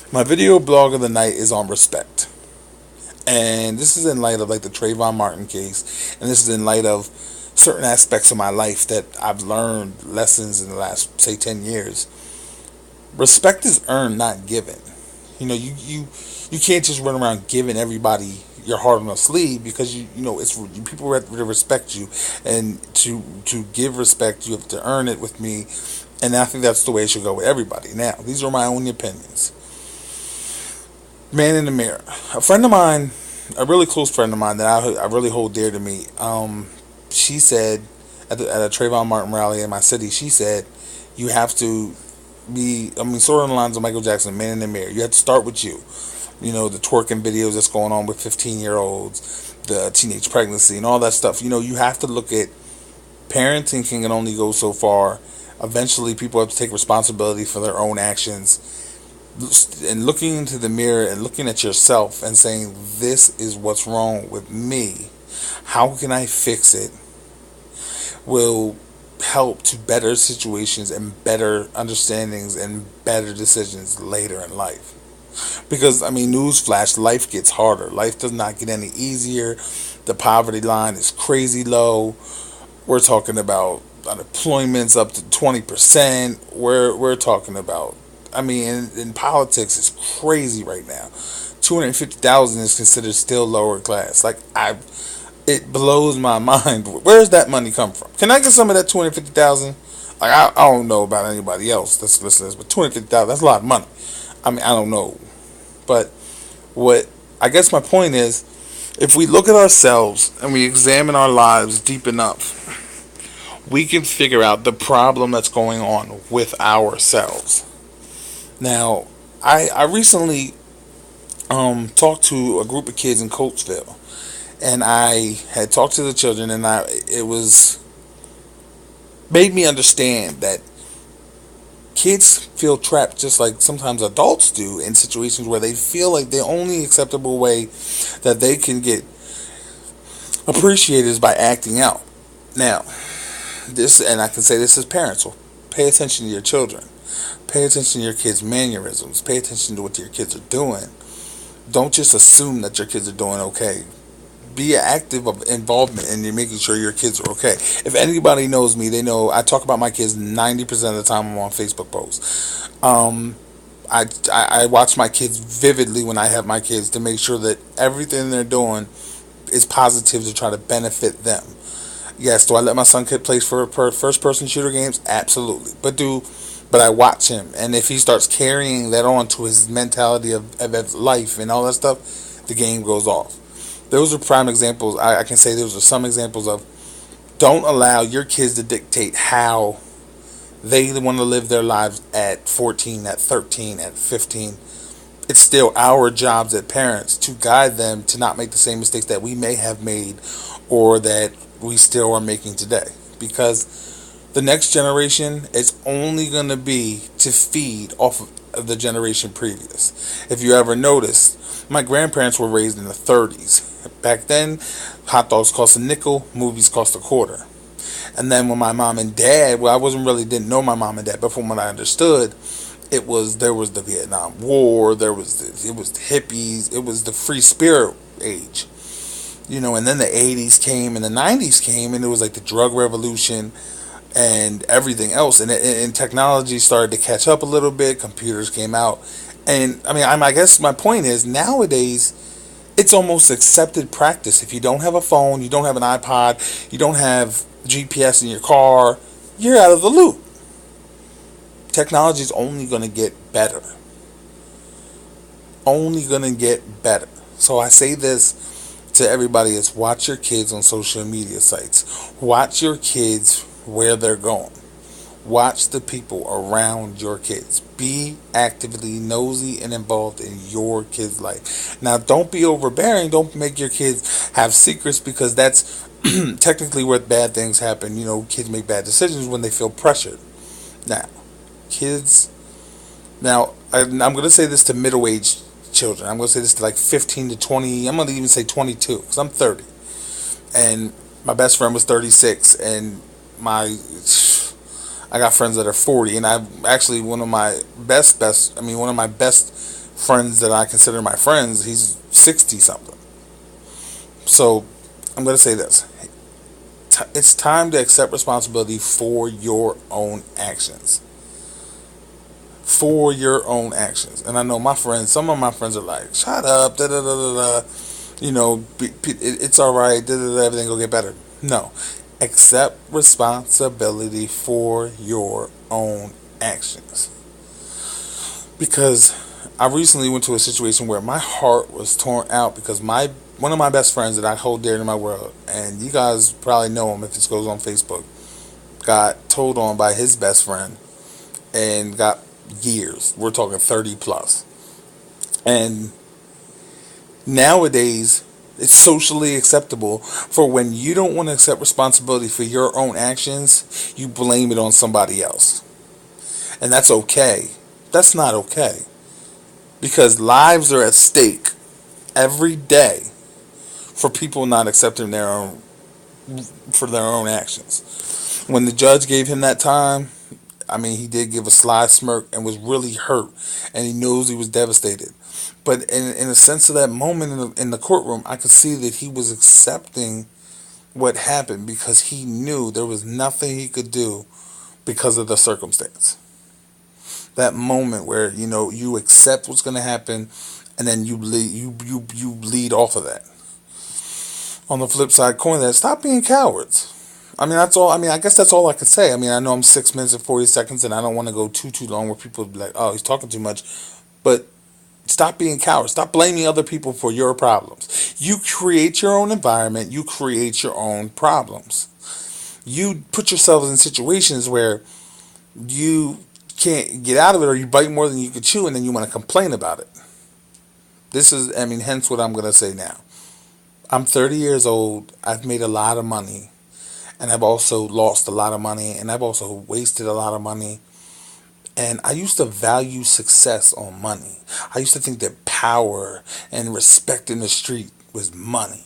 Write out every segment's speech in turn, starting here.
My video blog of the night is on respect. And this is in light of like the Trayvon Martin case, and this is in light of certain aspects of my life that I've learned lessons in the last say 10 years. Respect is earned, not given. You can't just run around giving everybody your heart on a sleeve, because it's people have to respect you, and to give respect you have to earn it with me, and I think that's the way it should go with everybody. Now, these are my own opinions. Man in the mirror. A friend of mine, a really close friend of mine that I really hold dear to me. She said at a Trayvon Martin rally in my city, she said, you have to be, I mean, sort of on the lines of Michael Jackson, Man in the Mirror. You have to start with you. The twerking videos that's going on with 15-year-olds, the teenage pregnancy, and all that stuff. You have to look at parenting can only go so far. Eventually, people have to take responsibility for their own actions, and looking into the mirror and looking at yourself and saying, this is what's wrong with me. How can I fix it? Will help to better situations and better understandings and better decisions later in life. Because, I mean, newsflash, life gets harder. Life does not get any easier. The poverty line is crazy low. We're talking about unemployment's up to 20%. We're talking about, I mean, in politics, it's crazy right now. 250,000 is considered still lower class. It blows my mind. Where's that money come from? Can I get some of that 250,000? I don't know about anybody else that's listening to this, but 250,000, that's a lot of money. I mean, I don't know, but what I guess my point is, if we look at ourselves and we examine our lives deep enough, we can figure out the problem that's going on with ourselves. Now, I recently talked to a group of kids in Coatesville, and I had talked to the children, and it was made me understand that kids feel trapped just like sometimes adults do, in situations where they feel like the only acceptable way that they can get appreciated is by acting out. Now, and I can say this as parents, so pay attention to your children. Pay attention to your kids' mannerisms. Pay attention to what your kids are doing. Don't just assume that your kids are doing okay. Be active of involvement in making sure your kids are okay. If anybody knows me, they know I talk about my kids 90% of the time I'm on Facebook posts. I watch my kids vividly when I have my kids, to make sure that everything they're doing is positive to try to benefit them. Yes, do I let my son play for first person shooter games? Absolutely. But I watch him, and if he starts carrying that on to his mentality of life and all that stuff, the game goes off. Those are prime examples. I can say those are some examples of, don't allow your kids to dictate how they want to live their lives at 14, at 13, at 15. It's still our jobs as parents to guide them to not make the same mistakes that we may have made, or that we still are making today. Because the next generation is only going to be to feed off of the generation previous. If you ever noticed, my grandparents were raised in the 30s. Back then, hot dogs cost a nickel, movies cost a quarter. And then when my mom and dad, well, didn't know my mom and dad, but from what I understood, there was the Vietnam War, it was the hippies, it was the free spirit age. And then the 80s came and the 90s came, and it was like the drug revolution and everything else, and technology started to catch up a little bit. Computers came out, and I mean, I guess my point is, nowadays it's almost accepted practice. If you don't have a phone, you don't have an iPod, you don't have GPS in your car, you're out of the loop. Technology is only going to get better. Only going to get better. So I say this to everybody: is watch your kids on social media sites. Watch your kids where they're going. Watch the people around your kids. Be actively nosy and involved in your kids' life. Now, don't be overbearing. Don't make your kids have secrets, because that's technically where bad things happen. Kids make bad decisions when they feel pressured. Now, kids. Now, I'm going to say this to middle-aged children. I'm going to say this to like 15 to 20. I'm going to even say 22, because I'm 30. And my best friend was 36, and I got friends that are 40, and I actually one of my best friends that I consider my friends, he's 60 something. So I'm going to say this. It's time to accept responsibility for your own actions. For your own actions. And I know my friends, some of my friends are like, shut up, da da da da da. It's all right, da da da, everything will get better. No. Accept responsibility for your own actions. Because I recently went to a situation where my heart was torn out because my one of my best friends that I hold dear to my world, and you guys probably know him if this goes on Facebook, got told on by his best friend and got years. We're talking 30 plus. And nowadays, it's socially acceptable for when you don't want to accept responsibility for your own actions, you blame it on somebody else. And that's okay. That's not okay. Because lives are at stake every day for people not accepting their own for their own actions. When the judge gave him that time, I mean, he did give a sly smirk and was really hurt, and he knows he was devastated. But in a sense of that moment in the courtroom, I could see that he was accepting what happened because he knew there was nothing he could do because of the circumstance. That moment where you accept what's going to happen, and then you lead off of that. On the flip side, coin that, stop being cowards. I mean, that's all. I mean, I guess that's all I could say. I mean, I know I'm 6 minutes and 40 seconds, and I don't want to go too long where people be like, "Oh, he's talking too much," but stop being cowards. Stop blaming other people for your problems. You create your own environment. You create your own problems. You put yourselves in situations where you can't get out of it, or you bite more than you can chew, and then you want to complain about it. This is, I mean, hence what I'm going to say now. I'm 30 years old. I've made a lot of money, and I've also lost a lot of money, and I've also wasted a lot of money. And I used to value success on money. I used to think that power and respect in the street was money.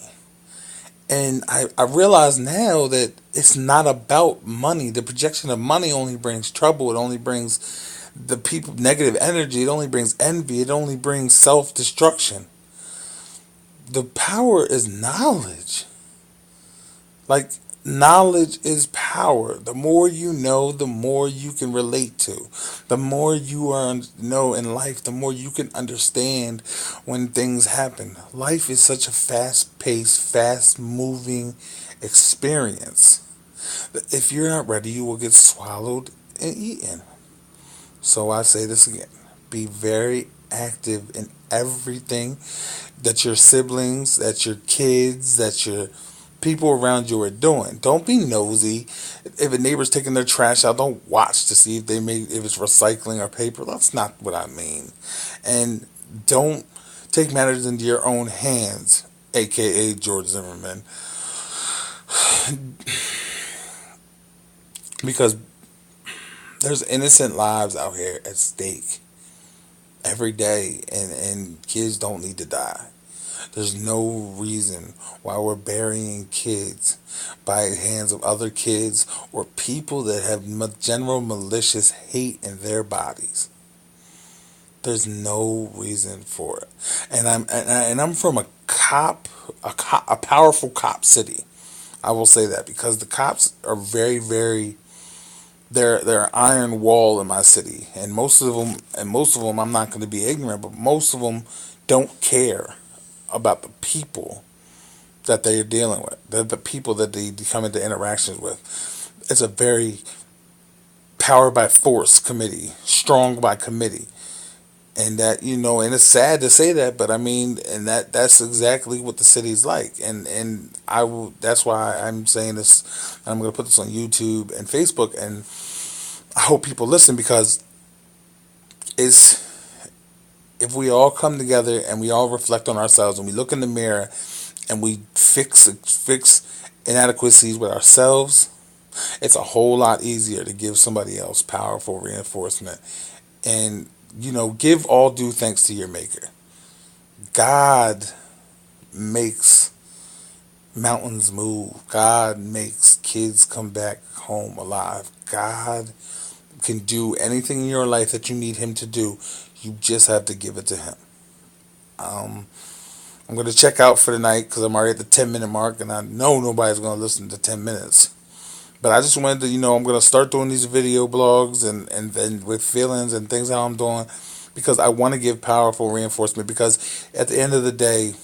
And I realize now that it's not about money. The projection of money only brings trouble. It only brings the people negative energy. It only brings envy. It only brings self-destruction. The power is knowledge. Like, knowledge is power. The more you know, the more you can relate to. The more you know in life, the more you can understand when things happen. Life is such a fast-paced, fast-moving experience. If you're not ready, you will get swallowed and eaten. So I say this again. Be very active in everything that your siblings, that your kids, that your people around you are doing. Don't be nosy. If a neighbor's taking their trash out, don't watch to see if it's recycling or paper. That's not what I mean. And don't take matters into your own hands, aka George Zimmerman, because there's innocent lives out here at stake every day, and kids don't need to die. There's no reason why we're burying kids by the hands of other kids or people that have general malicious hate in their bodies. There's no reason for it. And I'm from a powerful cop city. I will say that because the cops are very, very, they're an iron wall in my city, and most of them, I'm not going to be ignorant, but most of them don't care about the people that they're dealing with, the people that they come into interactions with. It's a very power by force committee, strong by committee, and and it's sad to say that, but I mean, and that's exactly what the city's like, and I will. That's why I'm saying this. I'm going to put this on YouTube and Facebook, and I hope people listen because it's if we all come together and we all reflect on ourselves and we look in the mirror and we fix inadequacies with ourselves, it's a whole lot easier to give somebody else powerful reinforcement. And give all due thanks to your maker. God makes mountains move. God makes kids come back home alive. God can do anything in your life that you need him to do. You just have to give it to him. Um, I'm going to check out for the night because I'm already at the 10-minute mark, and I know nobody's going to listen to 10 minutes. But I just wanted to, I'm going to start doing these video blogs and with feelings and things how I'm doing because I want to give powerful reinforcement. Because at the end of the day,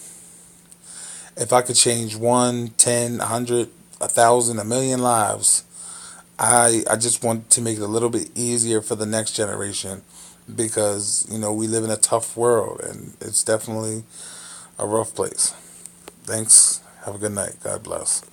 if I could change 1, 10, 100, 1,000, a million lives, I just want to make it a little bit easier for the next generation because, we live in a tough world and it's definitely a rough place. Thanks. Have a good night. God bless.